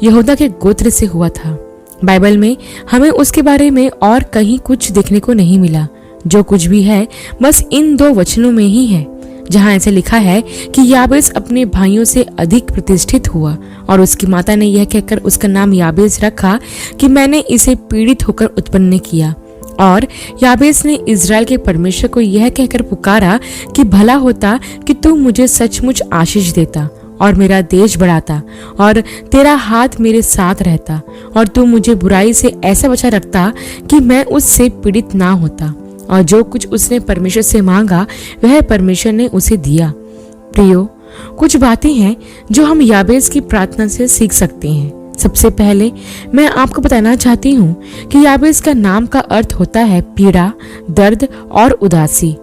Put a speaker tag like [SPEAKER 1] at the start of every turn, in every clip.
[SPEAKER 1] यहूदा के गोत्र से हुआ था। बाइबल में हमें उसके बारे में और कहीं कुछ देखने को नहीं मिला। जो कुछ भी है बस इन 2 वचनों में ही है, जहां ऐसे लिखा है कि याबेस अपने भाइयों से अधिक प्रतिष्ठित हुआ और उसकी माता ने यह कहकर उसका नाम याबेस रखा कि मैंने इसे पीड़ित होकर उत्पन्न किया। और याबेस ने इज़राइल के परमेश्वर को यह कहकर पुकारा कि भला होता कि तू मुझे सचमुच आशीष देता और मेरा देश बढ़ाता और तेरा हाथ मेरे साथ रहता और तू मुझे बुराई से ऐसा बचा रखता कि मैं उससे पीड़ित ना होता। और जो कुछ उसने परमेश्वर से मांगा वह परमेश्वर ने उसे दिया। प्रियो, कुछ बातें हैं जो हम याबेस की प्रार्थना से सीख सकते हैं। सबसे पहले मैं आपको बताना चाहती हूँ कि याबेस का नाम का अर्थ होता है पीड़ा, दर्द और उदासी।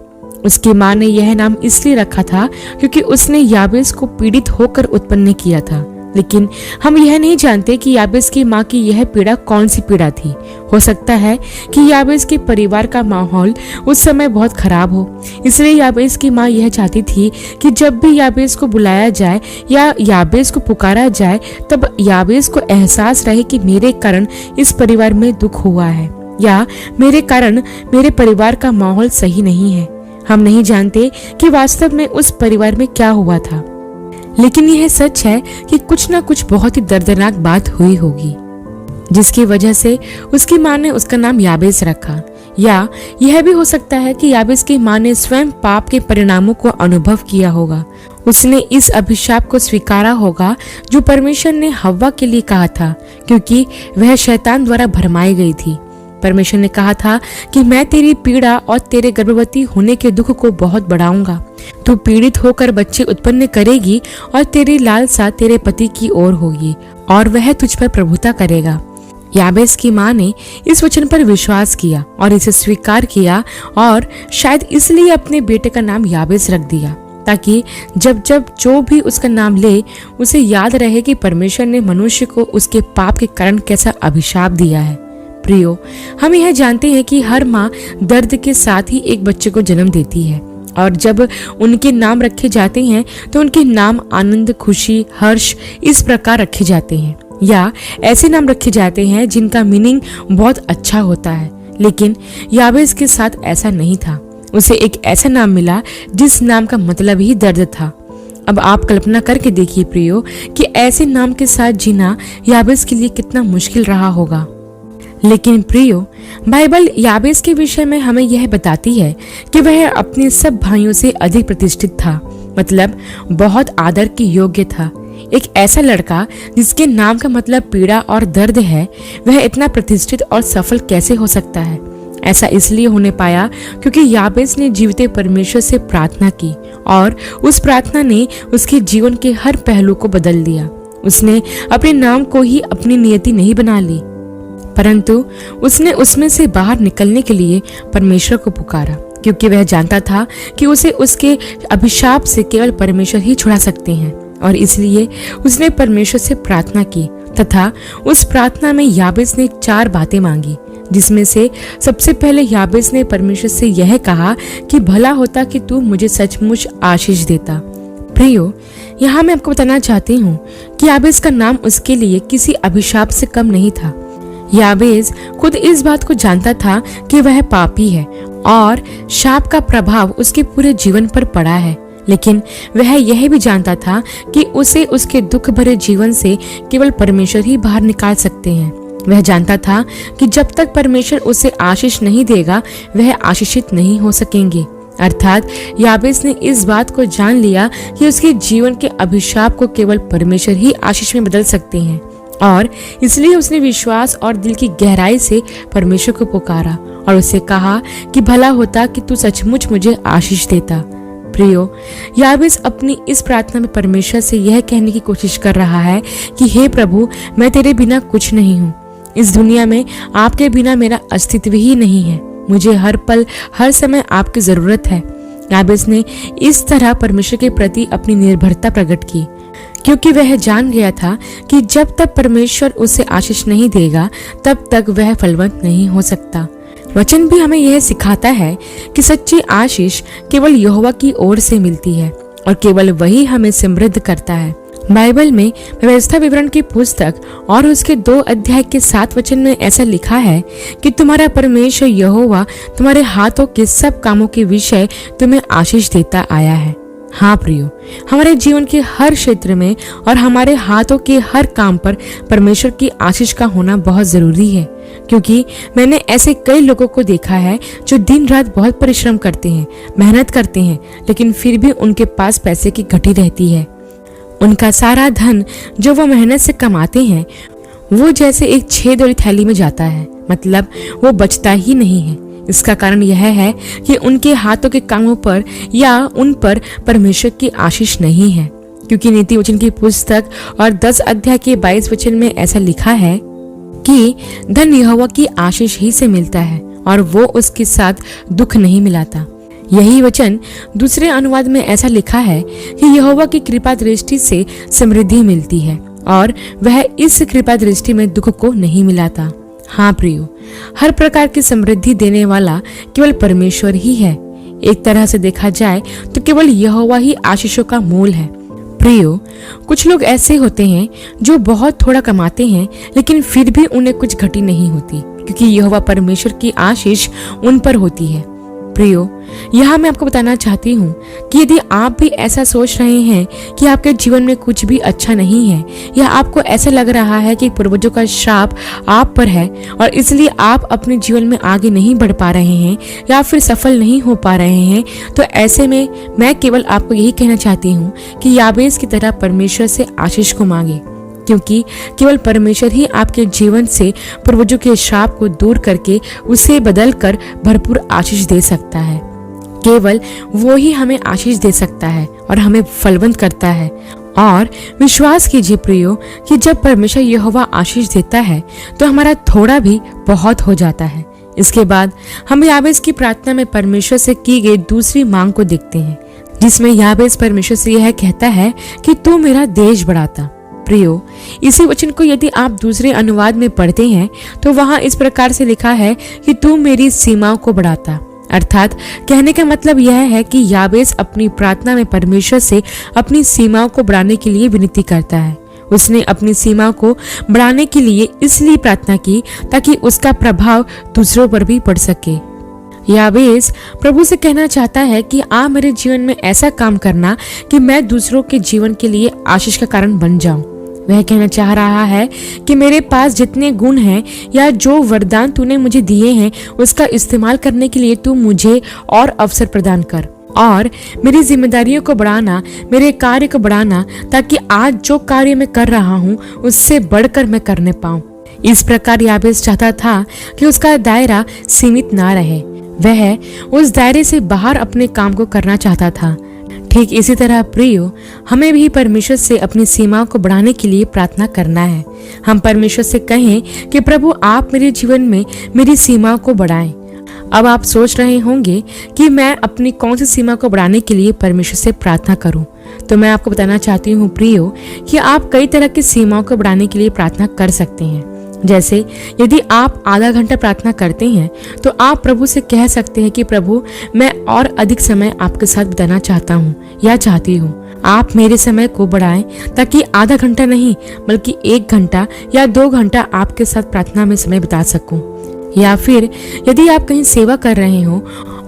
[SPEAKER 1] उसकी माँ ने यह नाम इसलिए रखा था क्योंकि उसने याबेस को पीड़ित होकर उत्पन्न किया था। लेकिन हम यह नहीं जानते कि याबेस की माँ की यह पीड़ा कौन सी पीड़ा थी। हो सकता है कि याबेस के परिवार का माहौल उस समय बहुत खराब हो, इसलिए याबेस की माँ यह चाहती थी कि जब भी याबेस को बुलाया जाए या याबेस को पुकारा जाए तब याबेस को एहसास रहे कि मेरे कारण इस परिवार में दुख हुआ है या मेरे कारण मेरे परिवार का माहौल सही नहीं है। हम नहीं जानते कि वास्तव में उस परिवार में क्या हुआ था, लेकिन यह सच है कि कुछ ना कुछ बहुत ही दर्दनाक बात हुई होगी जिसकी वजह से उसकी माँ ने उसका नाम याबेस रखा। या यह भी हो सकता है कि याबेस की माँ ने स्वयं पाप के परिणामों को अनुभव किया होगा। उसने इस अभिशाप को स्वीकारा होगा जो परमेश्वर ने हव्वा के लिए कहा था, क्योंकि वह शैतान द्वारा भरमाई गई थी। परमेश्वर ने कहा था कि मैं तेरी पीड़ा और तेरे गर्भवती होने के दुख को बहुत बढ़ाऊंगा। तू पीड़ित होकर बच्चे उत्पन्न करेगी और तेरी लालसा तेरे पति की ओर होगी और वह तुझ पर प्रभुता करेगा। याबेस की माँ ने इस वचन पर विश्वास किया और इसे स्वीकार किया और शायद इसलिए अपने बेटे का नाम याबेस रख दिया, ताकि जब जब जो भी उसका नाम ले उसे याद रहे कि परमेश्वर ने मनुष्य को उसके पाप के कारण कैसा अभिशाप दिया है। प्रियो, हम यह जानते हैं कि हर माँ दर्द के साथ ही एक बच्चे को जन्म देती है और जब उनके नाम रखे जाते हैं तो उनके नाम आनंद, खुशी, हर्ष इस प्रकार रखे जाते हैं या ऐसे नाम रखे जाते हैं जिनका मीनिंग बहुत अच्छा होता है। लेकिन याबेस के साथ ऐसा नहीं था। उसे एक ऐसा नाम मिला जिस नाम का मतलब ही दर्द था। अब आप कल्पना करके देखिए प्रियो कि ऐसे नाम के साथ जीना याबेस के लिए कितना मुश्किल रहा होगा। लेकिन प्रियो, बाइबल याबेस के विषय में हमें यह बताती है कि वह अपने सब भाइयों से अधिक प्रतिष्ठित था, मतलब बहुत आदर के योग्य था। एक ऐसा लड़का जिसके नाम का मतलब पीड़ा और दर्द है, वह इतना प्रतिष्ठित और सफल कैसे हो सकता है? ऐसा इसलिए होने पाया क्योंकि याबेस ने जीवित परमेश्वर से प्रार्थना की और उस प्रार्थना ने उसके जीवन के हर पहलू को बदल दिया। उसने अपने नाम को ही अपनी नियति नहीं बना ली, परंतु उसने उसमें से बाहर निकलने के लिए परमेश्वर को पुकारा, क्योंकि वह जानता था कि उसे उसके अभिशाप से केवल परमेश्वर ही छुड़ा सकते हैं। और इसलिए उसने परमेश्वर से प्रार्थना की तथा उस प्रार्थना में याबेस ने 4 बातें मांगी, जिसमें से सबसे पहले याबेस ने परमेश्वर से यह कहा कि भला होता कि तू मुझे सचमुच आशीष देता। प्रियो, यहाँ मैं आपको बताना चाहती हूँ कि याबेस का नाम उसके लिए किसी अभिशाप से कम नहीं था। याबेस खुद इस बात को जानता था कि वह पापी है और शाप का प्रभाव उसके पूरे जीवन पर पड़ा है, लेकिन वह यह भी जानता था कि उसे उसके दुख भरे जीवन से केवल परमेश्वर ही बाहर निकाल सकते हैं। वह जानता था कि जब तक परमेश्वर उसे आशीष नहीं देगा वह आशीषित नहीं हो सकेंगे। अर्थात याबेस ने इस बात को जान लिया कि उसके जीवन के अभिशाप को केवल परमेश्वर ही आशीष में बदल सकते हैं और इसलिए उसने विश्वास और दिल की गहराई से परमेश्वर को पुकारा और उससे कहा कि भला होता कि तू सचमुच मुझे आशीष देता। प्रियो, याबेस अपनी इस प्रार्थना में परमेश्वर से यह कहने की कोशिश कर रहा है कि हे प्रभु, मैं तेरे बिना कुछ नहीं हूँ। इस दुनिया में आपके बिना मेरा अस्तित्व ही नहीं है। मुझे हर पल हर समय आपकी जरूरत है। याबेस ने इस तरह परमेश्वर के प्रति अपनी निर्भरता प्रकट की, क्योंकि वह जान गया था कि जब तक परमेश्वर उसे आशीष नहीं देगा तब तक वह फलवंत नहीं हो सकता। वचन भी हमें यह सिखाता है कि सच्ची आशीष केवल यहोवा की ओर से मिलती है और केवल वही हमें समृद्ध करता है। बाइबल में व्यवस्था विवरण की पुस्तक और उसके 2 अध्याय के 7 वचन में ऐसा लिखा है कि तुम्हारा परमेश्वर यहोवा तुम्हारे हाथों के सब कामों के विषय तुम्हें आशीष देता आया है। हाँ प्रियो, हमारे जीवन के हर क्षेत्र में और हमारे हाथों के हर काम पर परमेश्वर की आशीष का होना बहुत जरूरी है, क्योंकि मैंने ऐसे कई लोगों को देखा है जो दिन रात बहुत परिश्रम करते हैं, मेहनत करते हैं, लेकिन फिर भी उनके पास पैसे की घटी रहती है। उनका सारा धन जो वो मेहनत से कमाते हैं वो जैसे एक छेद वाली थैली में जाता है, मतलब वो बचता ही नहीं है। इसका कारण यह है कि उनके हाथों के कामों पर या उन पर परमेश्वर की आशीष नहीं है, क्योंकि नीति वचन की पुस्तक और 10 अध्याय के 22 वचन में ऐसा लिखा है कि धन यहोवा की आशीष ही से मिलता है और वो उसके साथ दुख नहीं मिलाता। यही वचन दूसरे अनुवाद में ऐसा लिखा है कि यहोवा की कृपा दृष्टि से समृद्धि मिलती है और वह इस कृपा दृष्टि में दुख को नहीं मिलाता। हाँ प्रियो, हर प्रकार की समृद्धि देने वाला केवल परमेश्वर ही है। एक तरह से देखा जाए तो केवल यहोवा ही आशीषों का मूल है। प्रियो, कुछ लोग ऐसे होते हैं जो बहुत थोड़ा कमाते हैं लेकिन फिर भी उन्हें कुछ घटी नहीं होती, क्योंकि यहोवा परमेश्वर की आशीष उन पर होती है। प्रियो, यहाँ मैं आपको बताना चाहती हूँ कि यदि आप भी ऐसा सोच रहे हैं कि आपके जीवन में कुछ भी अच्छा नहीं है, या आपको ऐसा लग रहा है कि पूर्वजों का श्राप आप पर है और इसलिए आप अपने जीवन में आगे नहीं बढ़ पा रहे हैं या फिर सफल नहीं हो पा रहे हैं, तो ऐसे में मैं केवल आपको यही कहना चाहती हूँ कि याबेस की तरह परमेश्वर से आशीष को मांगे, क्योंकि केवल परमेश्वर ही आपके जीवन से पूर्वजों के श्राप को दूर करके उसे बदलकर भरपूर आशीष दे सकता है। केवल वो ही हमें आशीष दे सकता है और हमें फलवंत करता है। और विश्वास कीजिए प्रियो कि जब परमेश्वर यहोवा आशीष देता है तो हमारा थोड़ा भी बहुत हो जाता है। इसके बाद हम याबेस की प्रार्थना में परमेश्वर से की गई दूसरी मांग को देखते हैं, जिसमें याबेस परमेश्वर से यह कहता है कि तू मेरा देश बढ़ाता। प्रियो, इसी वचन को यदि आप दूसरे अनुवाद में पढ़ते हैं तो वहां इस प्रकार से लिखा है कि तू मेरी सीमाओं को बढ़ाता। अर्थात कहने का मतलब यह है कि याबेस अपनी प्रार्थना में परमेश्वर से अपनी सीमाओं को बढ़ाने के लिए विनती करता है। उसने अपनी सीमाओं को बढ़ाने के लिए इसलिए प्रार्थना की ताकि उसका प्रभाव दूसरों पर भी पड़ सके। याबेस प्रभु से कहना चाहता है कि आप मेरे जीवन में ऐसा काम करना कि मैं दूसरों के जीवन के लिए आशीष का कारण बन जाऊं। वह कहना चाह रहा है कि मेरे पास जितने गुण हैं या जो वरदान तूने मुझे दिए हैं उसका इस्तेमाल करने के लिए तू मुझे और अवसर प्रदान कर और मेरी जिम्मेदारियों को बढ़ाना, मेरे कार्य को बढ़ाना, ताकि आज जो कार्य मैं कर रहा हूँ उससे बढ़कर मैं करने पाऊं। इस प्रकार याबेस चाहता था कि उसका दायरा सीमित ना रहे, वह उस दायरे से बाहर अपने काम को करना चाहता था। ठीक इसी तरह प्रियो, हमें भी परमेश्वर से अपनी सीमाओं को बढ़ाने के लिए प्रार्थना करना है। हम परमेश्वर से कहें कि प्रभु आप मेरे जीवन में मेरी सीमाओं को बढ़ाएं। अब आप सोच रहे होंगे कि मैं अपनी कौन सी सीमा को बढ़ाने के लिए परमेश्वर से प्रार्थना करूं, तो मैं आपको बताना चाहती हूँ प्रियो कि आप कई तरह की सीमाओं को बढ़ाने के लिए प्रार्थना कर सकते हैं। जैसे यदि आप आधा घंटा प्रार्थना करते हैं तो आप प्रभु से कह सकते हैं कि प्रभु मैं और अधिक समय आपके साथ बिताना चाहता हूँ या चाहती हूँ। आप मेरे समय को बढ़ाएं ताकि आधा घंटा नहीं बल्कि 1 घंटा या 2 घंटा आपके साथ प्रार्थना में समय बिता सकूं। या फिर यदि आप कहीं सेवा कर रहे हो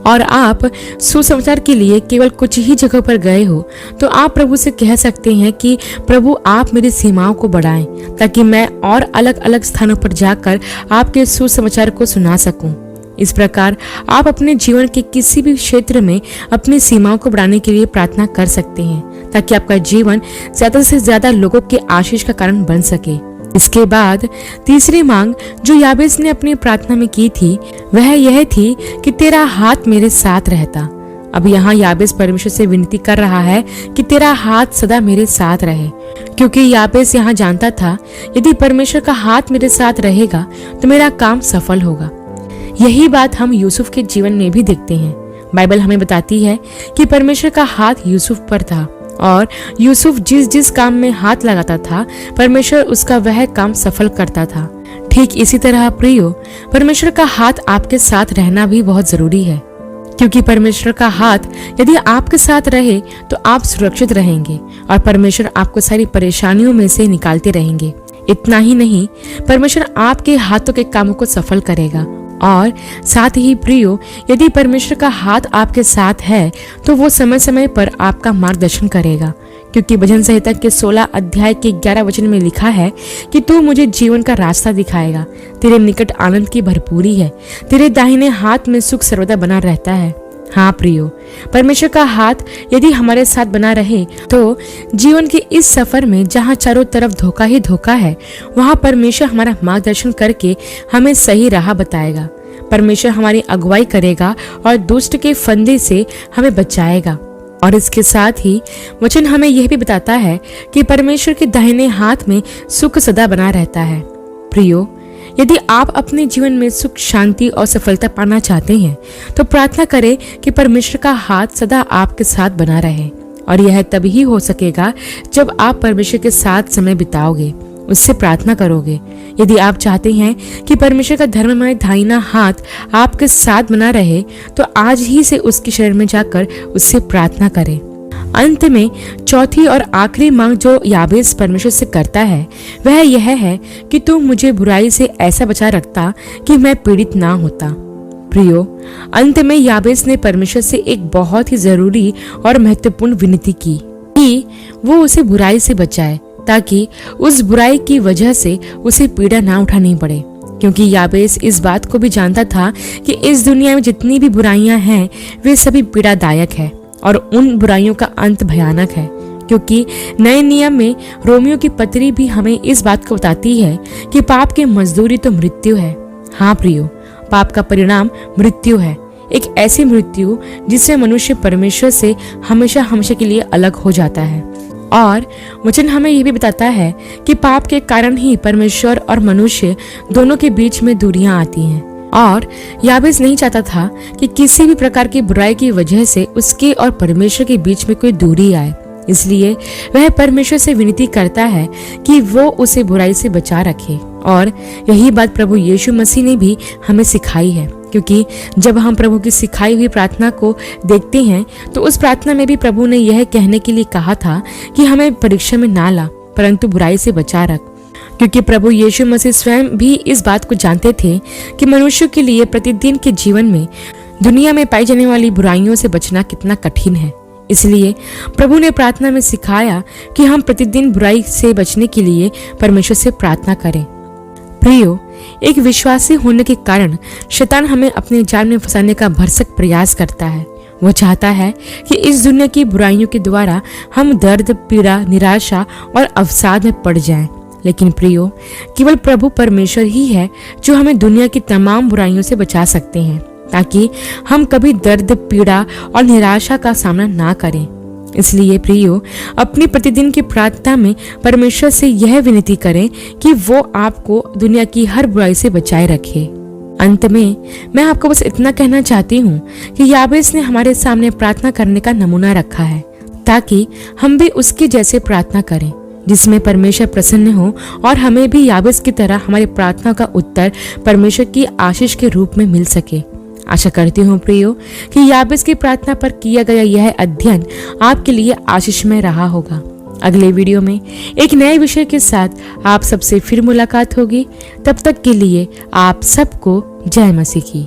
[SPEAKER 1] और आप सुसमाचार के लिए केवल कुछ ही जगह पर गए हो, तो आप प्रभु से कह सकते हैं कि प्रभु आप मेरी सीमाओं को बढ़ाएं ताकि मैं और अलग अलग स्थानों पर जाकर आपके सुसमाचार को सुना सकूं। इस प्रकार आप अपने जीवन के किसी भी क्षेत्र में अपनी सीमाओं को बढ़ाने के लिए प्रार्थना कर सकते हैं ताकि आपका जीवन ज्यादा से ज्यादा लोगों के आशीष का कारण बन सके। इसके बाद तीसरी मांग जो याबेस ने अपनी प्रार्थना में की थी वह यह थी कि तेरा हाथ मेरे साथ रहता। अब यहाँ याबेस परमेश्वर से विनती कर रहा है कि तेरा हाथ सदा मेरे साथ रहे, क्योंकि याबेस यहाँ जानता था यदि परमेश्वर का हाथ मेरे साथ रहेगा तो मेरा काम सफल होगा। यही बात हम यूसुफ के जीवन में भी देखते हैं। बाइबल हमें बताती है कि परमेश्वर का हाथ यूसुफ पर था और यूसुफ जिस जिस काम में हाथ लगाता था परमेश्वर उसका वह काम सफल करता था। ठीक इसी तरह प्रियो, परमेश्वर का हाथ आपके साथ रहना भी बहुत जरूरी है। क्योंकि परमेश्वर का हाथ यदि आपके साथ रहे तो आप सुरक्षित रहेंगे और परमेश्वर आपको सारी परेशानियों में से निकालते रहेंगे। इतना ही नहीं, परमेश्वर आपके हाथों के कामों को सफल करेगा। और साथ ही प्रियो, यदि परमेश्वर का हाथ आपके साथ है तो वो समय समय पर आपका मार्गदर्शन करेगा, क्योंकि भजन संहिता के 16 अध्याय के 11 वचन में लिखा है कि तू मुझे जीवन का रास्ता दिखाएगा, तेरे निकट आनंद की भरपूरी है, तेरे दाहिने हाथ में सुख सर्वदा बना रहता है। हाँ प्रियो, परमेश्वर का हाथ यदि हमारे साथ बना रहे तो जीवन के इस सफर में जहाँ चारों तरफ धोखा ही धोखा है, वहाँ परमेश्वर हमारा मार्गदर्शन करके हमें सही राह बताएगा। परमेश्वर हमारी अगुवाई करेगा और दुष्ट के फंदे से हमें बचाएगा। और इसके साथ ही वचन हमें यह भी बताता है कि परमेश्वर के दाहिने हाथ में सुख सदा बना रहता है। प्रियो, यदि आप अपने जीवन में सुख, शांति और सफलता पाना चाहते हैं तो प्रार्थना करें कि परमेश्वर का हाथ सदा आपके साथ बना रहे। और यह तभी हो सकेगा जब आप परमेश्वर के साथ समय बिताओगे, उससे प्रार्थना करोगे। यदि आप चाहते हैं कि परमेश्वर का धर्ममय दाहिना हाथ आपके साथ बना रहे तो आज ही से उसके शरण में जाकर उससे प्रार्थना करें। अंत में चौथी और आखिरी मांग जो याबेस परमेश्वर से करता है वह यह है कि तू मुझे बुराई से ऐसा बचा रखता कि मैं पीड़ित ना होता। प्रियो, अंत में याबेस ने परमेश्वर से एक बहुत ही जरूरी और महत्वपूर्ण विनती की कि वो उसे बुराई से बचाए, ताकि उस बुराई की वजह से उसे पीड़ा ना उठानी पड़े। क्योंकि याबेस इस बात को भी जानता था कि इस दुनिया में जितनी भी बुराइयां हैं वे सभी पीड़ादायक है और उन बुराइयों का अंत भयानक है। क्योंकि नए नियम में रोमियो की पत्री भी हमें इस बात को बताती है कि पाप की मजदूरी तो मृत्यु है। हाँ प्रियो, पाप का परिणाम मृत्यु है, एक ऐसी मृत्यु जिससे मनुष्य परमेश्वर से हमेशा हमेशा के लिए अलग हो जाता है। और वचन हमें यह भी बताता है कि पाप के कारण ही परमेश्वर और मनुष्य दोनों के बीच में दूरियां आती हैं। और याबेस नहीं चाहता था कि किसी भी प्रकार की बुराई की वजह से उसके और परमेश्वर के बीच में कोई दूरी आए, इसलिए वह परमेश्वर से विनती करता है कि वो उसे बुराई से बचा रखे। और यही बात प्रभु यीशु मसीह ने भी हमें सिखाई है, क्योंकि जब हम प्रभु की सिखाई हुई प्रार्थना को देखते हैं तो उस प्रार्थना में भी प्रभु ने यह कहने के लिए कहा था कि हमें परीक्षा में ना ला परंतु बुराई से बचा रख। क्योंकि प्रभु यीशु मसीह स्वयं भी इस बात को जानते थे कि मनुष्य के लिए प्रतिदिन के जीवन में दुनिया में पाई जाने वाली बुराइयों से बचना कितना कठिन है। इसलिए प्रभु ने प्रार्थना में सिखाया कि हम प्रतिदिन बुराई से बचने के लिए परमेश्वर से प्रार्थना करें। प्रियो, एक विश्वासी होने के कारण शैतान हमें अपने जाल में फंसाने का भरसक प्रयास करता है। वो चाहता है कि इस दुनिया की बुराइयों के द्वारा हम दर्द, पीड़ा, निराशा और अवसाद में पड़ जाएं। लेकिन प्रियो, केवल प्रभु परमेश्वर ही है जो हमें दुनिया की तमाम बुराइयों से बचा सकते हैं, ताकि हम कभी दर्द, पीड़ा और निराशा का सामना ना करें। इसलिए प्रियो, अपनी प्रतिदिन की प्रार्थना में परमेश्वर से यह विनती करें कि वो आपको दुनिया की हर बुराई से बचाए रखे। अंत में मैं आपको बस इतना कहना चाहती हूँ कि याबेस ने हमारे सामने प्रार्थना करने का नमूना रखा है, ताकि हम भी उसके जैसे प्रार्थना करें, जिसमें परमेश्वर प्रसन्न हो और हमें भी याबेस की तरह हमारी प्रार्थना का उत्तर परमेश्वर की आशीष के रूप में मिल सके। आशा करती हूँ प्रियो कि याबेस की प्रार्थना पर किया गया यह अध्ययन आपके लिए आशीषमय रहा होगा। अगले वीडियो में एक नए विषय के साथ आप सबसे फिर मुलाकात होगी। तब तक के लिए आप सबको जय मसीह की।